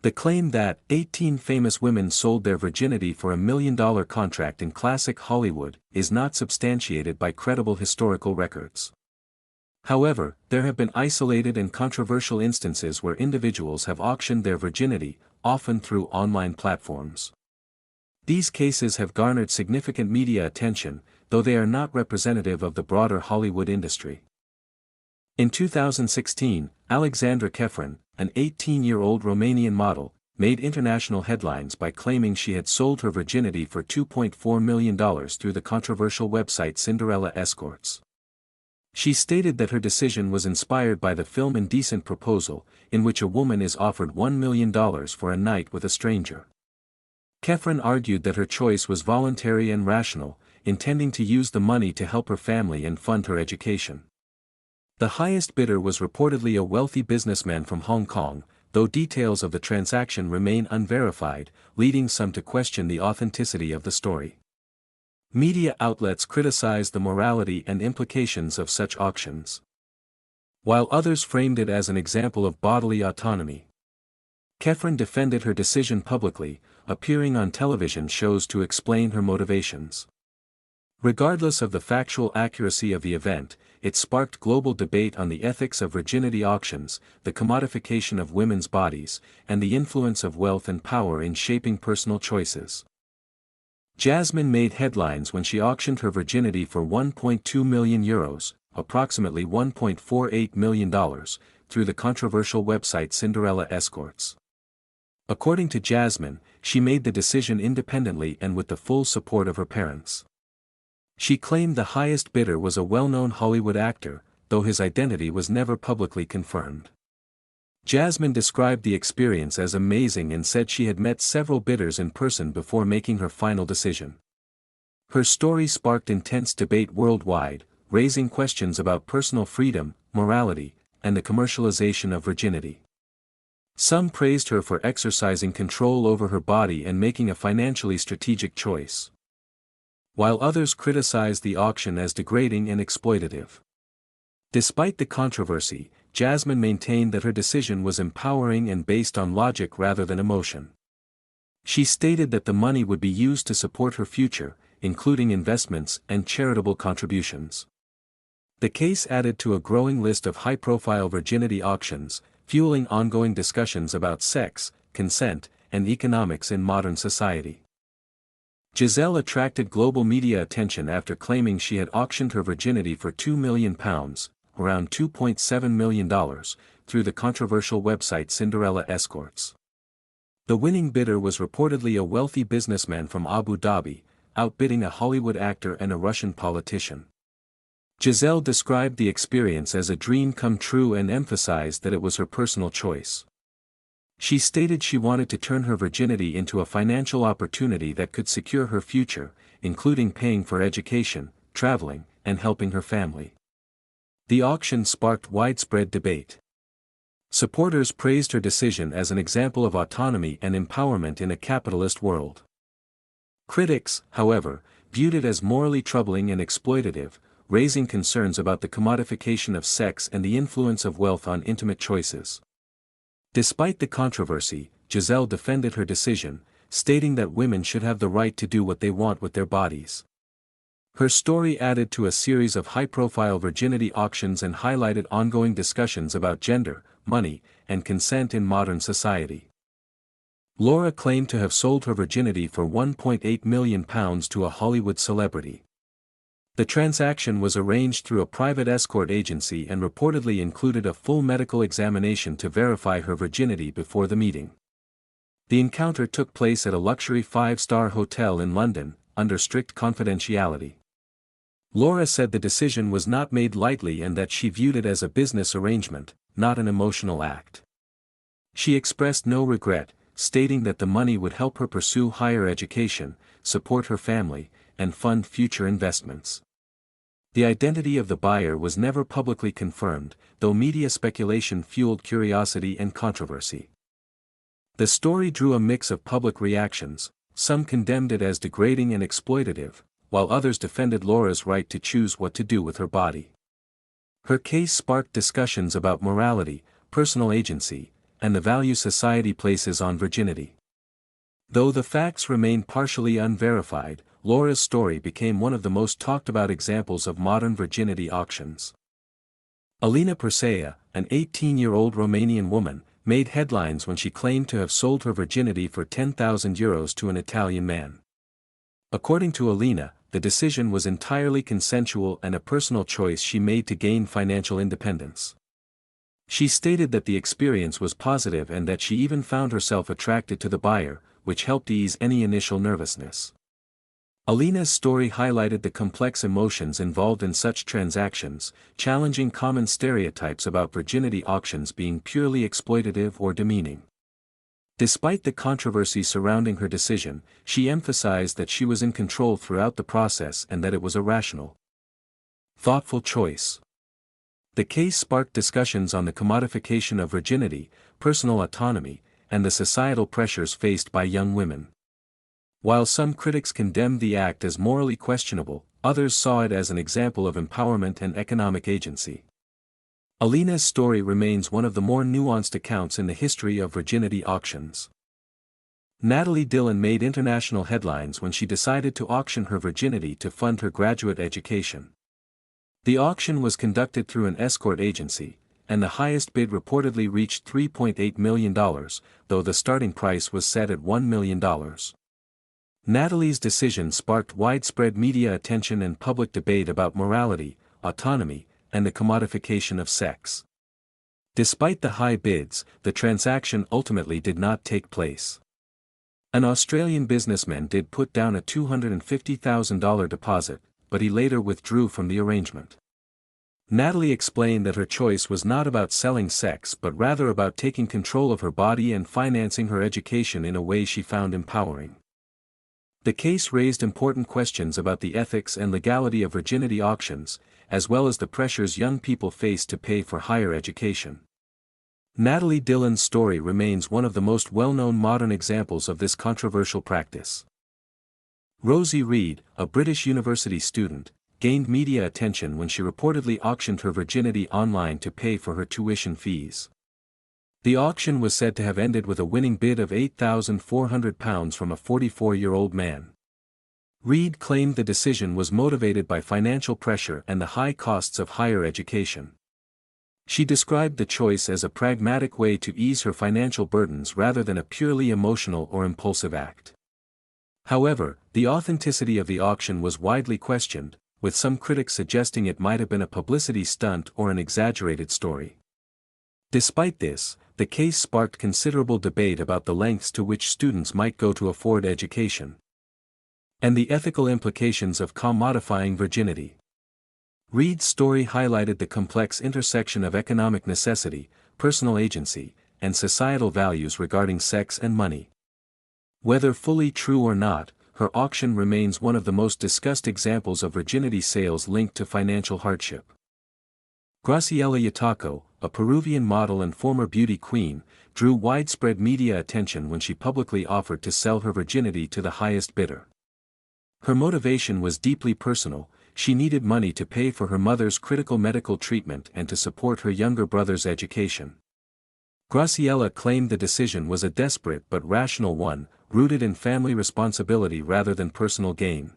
The claim that 18 famous women sold their virginity for $1 million contract in classic Hollywood is not substantiated by credible historical records. However, there have been isolated and controversial instances where individuals have auctioned their virginity, often through online platforms. These cases have garnered significant media attention, though they are not representative of the broader Hollywood industry. In 2016, Alexandra Kefren, an 18-year-old Romanian model, made international headlines by claiming she had sold her virginity for $2.4 million through the controversial website Cinderella Escorts. She stated that her decision was inspired by the film Indecent Proposal, in which a woman is offered $1 million for a night with a stranger. Kefren argued that her choice was voluntary and rational, intending to use the money to help her family and fund her education. The highest bidder was reportedly a wealthy businessman from Hong Kong, though details of the transaction remain unverified, leading some to question the authenticity of the story. Media outlets criticized the morality and implications of such auctions, while others framed it as an example of bodily autonomy. Kefren defended her decision publicly, appearing on television shows to explain her motivations. Regardless of the factual accuracy of the event, it sparked global debate on the ethics of virginity auctions, the commodification of women's bodies, and the influence of wealth and power in shaping personal choices. Jasmine made headlines when she auctioned her virginity for €1.2 million, approximately $1.48 million, through the controversial website Cinderella Escorts. According to Jasmine, she made the decision independently and with the full support of her parents. She claimed the highest bidder was a well-known Hollywood actor, though his identity was never publicly confirmed. Jasmine described the experience as amazing and said she had met several bidders in person before making her final decision. Her story sparked intense debate worldwide, raising questions about personal freedom, morality, and the commercialization of virginity. Some praised her for exercising control over her body and making a financially strategic choice, while others criticized the auction as degrading and exploitative. Despite the controversy, Jasmine maintained that her decision was empowering and based on logic rather than emotion. She stated that the money would be used to support her future, including investments and charitable contributions. The case added to a growing list of high-profile virginity auctions, fueling ongoing discussions about sex, consent, and economics in modern society. Giselle attracted global media attention after claiming she had auctioned her virginity for £2 million, around $2.7 million, through the controversial website Cinderella Escorts. The winning bidder was reportedly a wealthy businessman from Abu Dhabi, outbidding a Hollywood actor and a Russian politician. Giselle described the experience as a dream come true and emphasized that it was her personal choice. She stated she wanted to turn her virginity into a financial opportunity that could secure her future, including paying for education, traveling, and helping her family. The auction sparked widespread debate. Supporters praised her decision as an example of autonomy and empowerment in a capitalist world. Critics, however, viewed it as morally troubling and exploitative, raising concerns about the commodification of sex and the influence of wealth on intimate choices. Despite the controversy, Giselle defended her decision, stating that women should have the right to do what they want with their bodies. Her story added to a series of high-profile virginity auctions and highlighted ongoing discussions about gender, money, and consent in modern society. Laura claimed to have sold her virginity for £1.8 million to a Hollywood celebrity. The transaction was arranged through a private escort agency and reportedly included a full medical examination to verify her virginity before the meeting. The encounter took place at a luxury 5-star hotel in London, under strict confidentiality. Laura said the decision was not made lightly and that she viewed it as a business arrangement, not an emotional act. She expressed no regret, stating that the money would help her pursue higher education, support her family, and fund future investments. The identity of the buyer was never publicly confirmed, though media speculation fueled curiosity and controversy. The story drew a mix of public reactions. Some condemned it as degrading and exploitative, while others defended Laura's right to choose what to do with her body. Her case sparked discussions about morality, personal agency, and the value society places on virginity. Though the facts remain partially unverified, Laura's story became one of the most talked about examples of modern virginity auctions. Alina Persea, an 18-year-old Romanian woman, made headlines when she claimed to have sold her virginity for €10,000 to an Italian man. According to Alina, the decision was entirely consensual and a personal choice she made to gain financial independence. She stated that the experience was positive and that she even found herself attracted to the buyer, which helped ease any initial nervousness. Alina's story highlighted the complex emotions involved in such transactions, challenging common stereotypes about virginity auctions being purely exploitative or demeaning. Despite the controversy surrounding her decision, she emphasized that she was in control throughout the process and that it was a rational, thoughtful choice. The case sparked discussions on the commodification of virginity, personal autonomy, and the societal pressures faced by young women. While some critics condemned the act as morally questionable, others saw it as an example of empowerment and economic agency. Alina's story remains one of the more nuanced accounts in the history of virginity auctions. Natalie Dillon made international headlines when she decided to auction her virginity to fund her graduate education. The auction was conducted through an escort agency, and the highest bid reportedly reached $3.8 million, though the starting price was set at $1 million. Natalie's decision sparked widespread media attention and public debate about morality, autonomy, and the commodification of sex. Despite the high bids, the transaction ultimately did not take place. An Australian businessman did put down a $250,000 deposit, but he later withdrew from the arrangement. Natalie explained that her choice was not about selling sex but rather about taking control of her body and financing her education in a way she found empowering. The case raised important questions about the ethics and legality of virginity auctions, as well as the pressures young people face to pay for higher education. Natalie Dillon's story remains one of the most well-known modern examples of this controversial practice. Rosie Reed, a British university student, gained media attention when she reportedly auctioned her virginity online to pay for her tuition fees. The auction was said to have ended with a winning bid of £8,400 from a 44-year-old man. Reed claimed the decision was motivated by financial pressure and the high costs of higher education. She described the choice as a pragmatic way to ease her financial burdens rather than a purely emotional or impulsive act. However, the authenticity of the auction was widely questioned, with some critics suggesting it might have been a publicity stunt or an exaggerated story. Despite this, the case sparked considerable debate about the lengths to which students might go to afford education, and the ethical implications of commodifying virginity. Reed's story highlighted the complex intersection of economic necessity, personal agency, and societal values regarding sex and money. Whether fully true or not, her auction remains one of the most discussed examples of virginity sales linked to financial hardship. Graciela Yataco, a Peruvian model and former beauty queen, drew widespread media attention when she publicly offered to sell her virginity to the highest bidder. Her motivation was deeply personal. She needed money to pay for her mother's critical medical treatment and to support her younger brother's education. Graciela claimed the decision was a desperate but rational one, rooted in family responsibility rather than personal gain.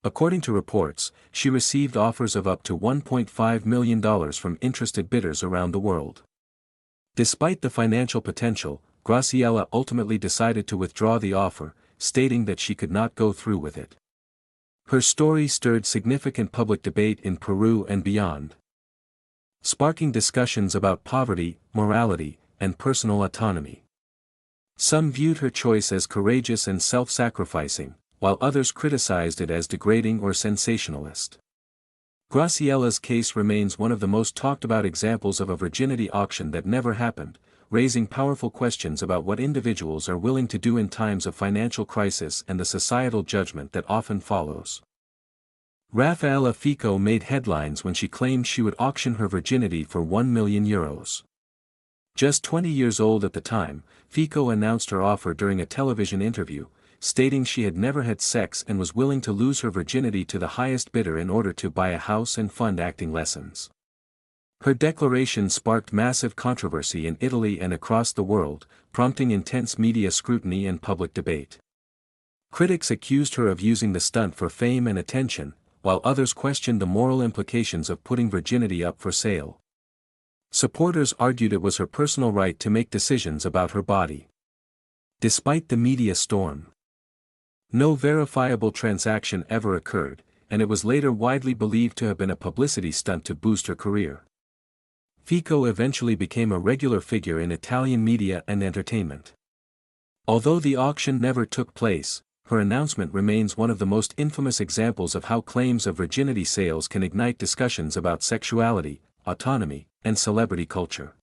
According to reports, she received offers of up to $1.5 million from interested bidders around the world. Despite the financial potential, Graciela ultimately decided to withdraw the offer, stating that she could not go through with it. Her story stirred significant public debate in Peru and beyond, sparking discussions about poverty, morality, and personal autonomy. Some viewed her choice as courageous and self-sacrificing, while others criticized it as degrading or sensationalist. Graciela's case remains one of the most talked about examples of a virginity auction that never happened, raising powerful questions about what individuals are willing to do in times of financial crisis and the societal judgment that often follows. Raffaella Fico made headlines when she claimed she would auction her virginity for €1 million. Just 20 years old at the time, Fico announced her offer during a television interview, stating she had never had sex and was willing to lose her virginity to the highest bidder in order to buy a house and fund acting lessons. Her declaration sparked massive controversy in Italy and across the world, prompting intense media scrutiny and public debate. Critics accused her of using the stunt for fame and attention, while others questioned the moral implications of putting virginity up for sale. Supporters argued it was her personal right to make decisions about her body. Despite the media storm, no verifiable transaction ever occurred, and it was later widely believed to have been a publicity stunt to boost her career. Fico eventually became a regular figure in Italian media and entertainment. Although the auction never took place, her announcement remains one of the most infamous examples of how claims of virginity sales can ignite discussions about sexuality, autonomy, and celebrity culture.